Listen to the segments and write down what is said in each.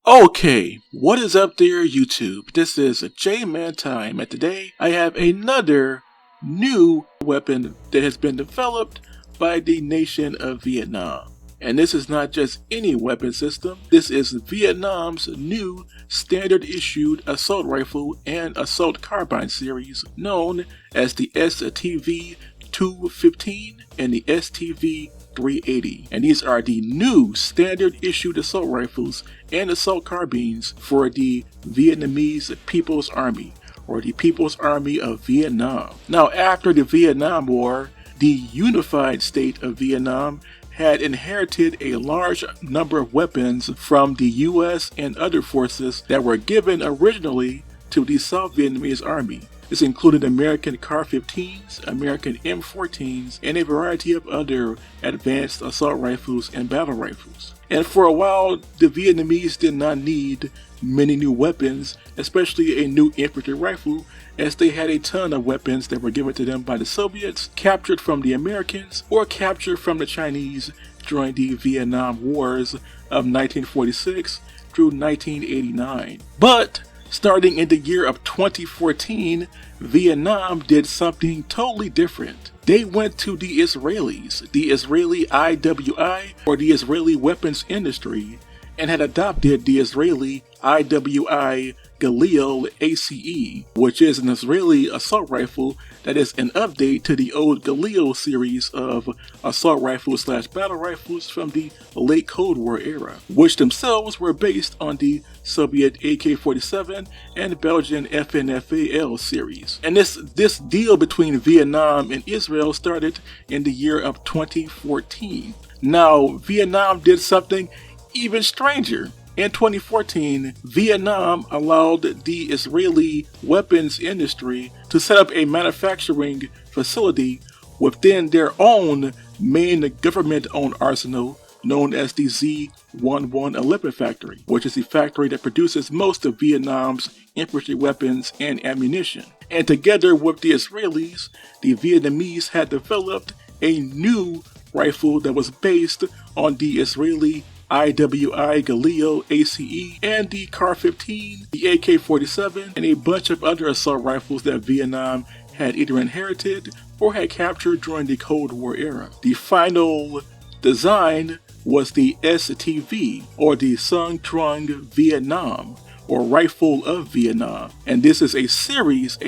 Okay, what is up there, YouTube? This is J-Man Time, and today I have another new weapon that has been developed by the nation of Vietnam. And this is not just any weapon system, this is Vietnam's new standard issued assault rifle and assault carbine series known as the STV-215 and the STV-380, and these are the new standard issued assault rifles and assault carbines for the Vietnamese People's Army, or the People's Army of Vietnam. Now, after the Vietnam War, the unified state of Vietnam had inherited a large number of weapons from the US and other forces that were given originally to the South Vietnamese Army. This included American CAR-15s, American M14s, and a variety of other advanced assault rifles and battle rifles. And for a while, the Vietnamese did not need many new weapons, especially a new infantry rifle, as they had a ton of weapons that were given to them by the Soviets, captured from the Americans, or captured from the Chinese during the Vietnam Wars of 1946 through 1989. But starting in the year of 2014, Vietnam did something totally different. They went to the Israelis, the Israeli IWI, or the Israeli weapons industry, and had adopted the Israeli IWI Galil ACE, which is an Israeli assault rifle that is an update to the old Galil series of assault rifles / battle rifles from the late Cold War era, which themselves were based on the Soviet AK-47 and Belgian FNFAL series. And this deal between Vietnam and Israel started in the year of 2014. Now, Vietnam did something even stranger. In 2014, Vietnam allowed the Israeli weapons industry to set up a manufacturing facility within their own main government-owned arsenal known as the Z-11 factory, which is the factory that produces most of Vietnam's infantry weapons and ammunition. And together with the Israelis, the Vietnamese had developed a new rifle that was based on the Israeli IWI Galil ACE and the CAR-15, the AK-47, and a bunch of other assault rifles that Vietnam had either inherited or had captured during the Cold War era. The final design was the STV, or the Súng Trường Việt Nam, or Rifle of Vietnam. And this is a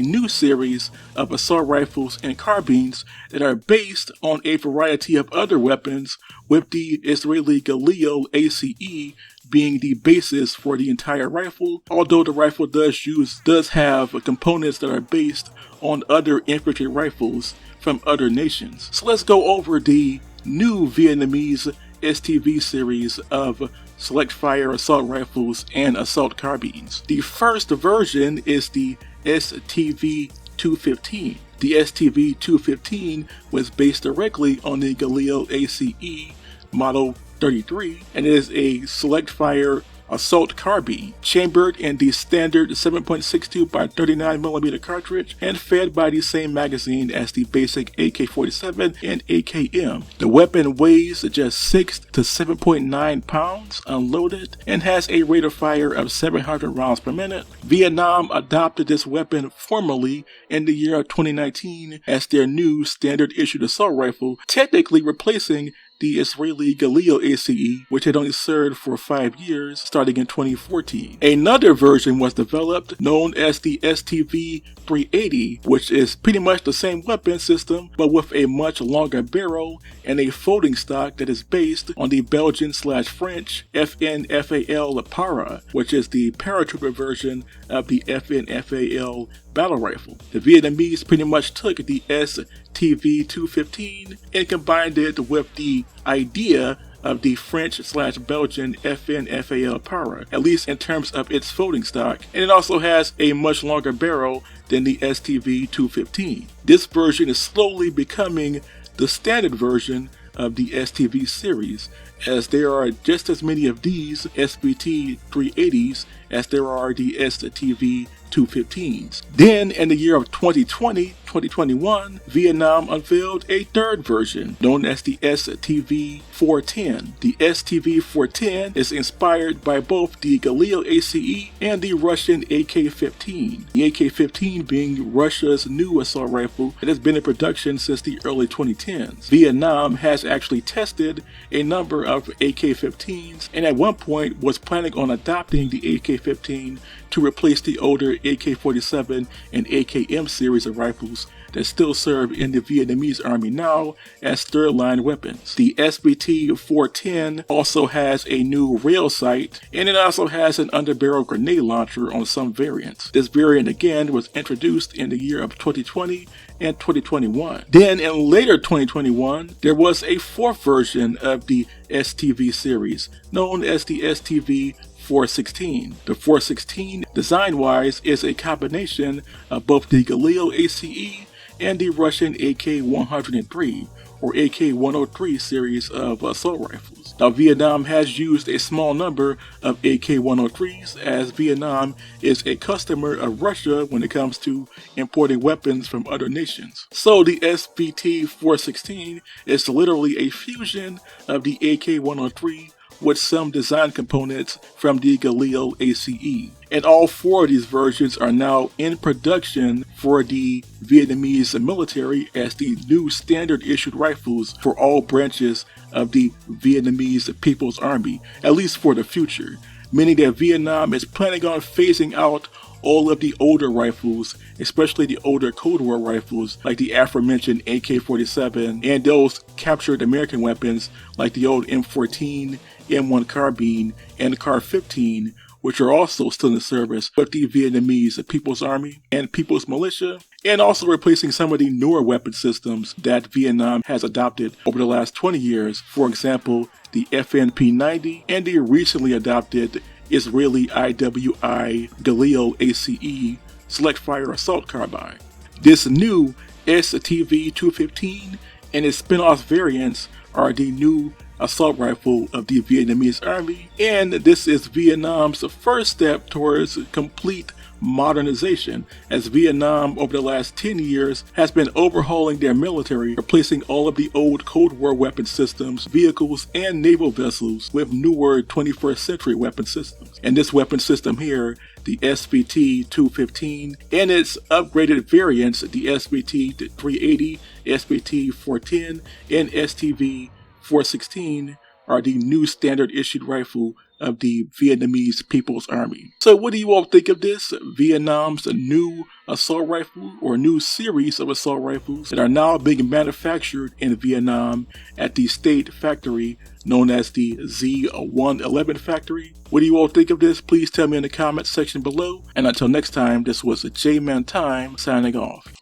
new series of assault rifles and carbines that are based on a variety of other weapons, with the Israeli Galil ACE being the basis for the entire rifle, although the rifle does have components that are based on other infantry rifles from other nations. So let's go over the new Vietnamese STV series of select fire assault rifles and assault carbines. The first version is the STV-215. The STV-215 was based directly on the Galil ACE Model 33, and it is a select fire assault carbine, chambered in the standard 7.62 by 39mm cartridge and fed by the same magazine as the basic AK-47 and AKM. The weapon weighs just 6 to 7.9 pounds unloaded and has a rate of fire of 700 rounds per minute. Vietnam adopted this weapon formally in the year of 2019 as their new standard issued assault rifle, technically replacing the Israeli Galil ACE, which had only served for 5 years, starting in 2014. Another version was developed known as the STV-380, which is pretty much the same weapon system, but with a much longer barrel and a folding stock that is based on the Belgian / French FNFAL Para, which is the paratrooper version of the FNFAL battle rifle. The Vietnamese pretty much took the STV-215 and combined it with the idea of the French / Belgian FNFAL Para, at least in terms of its folding stock, and it also has a much longer barrel than the STV-215. This version is slowly becoming the standard version of the STV series, as there are just as many of these SBT-380s as there are the STV-215s. Then in the year of 2020, 2021, Vietnam unveiled a third version known as the STV-410. The STV-410 is inspired by both the Galil ACE and the Russian AK-15. The AK-15 being Russia's new assault rifle that has been in production since the early 2010s. Vietnam has actually tested a number of AK-15s and at one point was planning on adopting the AK-15 to replace the older AK-47 and AKM series of rifles that still serve in the Vietnamese army now as third-line weapons. The SBT-410 also has a new rail sight, and it also has an underbarrel grenade launcher on some variants. This variant again was introduced in the year of 2020 and 2021. Then in later 2021, there was a fourth version of the STV series, known as the STV-416. The 416, design-wise, is a combination of both the Galil ACE and the Russian AK-103 or AK-103 series of assault rifles. Now, Vietnam has used a small number of AK-103s as Vietnam is a customer of Russia when it comes to importing weapons from other nations. So the SBT-416 is literally a fusion of the AK-103 with some design components from the Galil ACE. And all four of these versions are now in production for the Vietnamese military as the new standard issued rifles for all branches of the Vietnamese People's Army, at least for the future, meaning that Vietnam is planning on phasing out all of the older rifles, especially the older Cold War rifles like the aforementioned AK-47 and those captured American weapons like the old M14, M1 carbine, and CAR-15, which are also still in service with the Vietnamese People's Army and People's Militia, and also replacing some of the newer weapon systems that Vietnam has adopted over the last 20 years, for example, the FNP-90 and the recently adopted Israeli IWI Galil ACE Select Fire Assault Carbine. This new STV-215 and its spin-off variants are the new assault rifle of the Vietnamese army, and this is Vietnam's first step towards complete modernization, as Vietnam over the last 10 years has been overhauling their military, replacing all of the old Cold War weapon systems, vehicles, and naval vessels with newer 21st century weapon systems. And this weapon system here, the SBT-215, and its upgraded variants, the SBT-380, SBT-410, and STV-416, are the new standard issued rifle of the Vietnamese People's Army. So what do you all think of this? Vietnam's new assault rifle or new series of assault rifles that are now being manufactured in Vietnam at the state factory known as the Z111 factory. What do you all think of this? Please tell me in the comments section below. And until next time, this was J-Man Time signing off.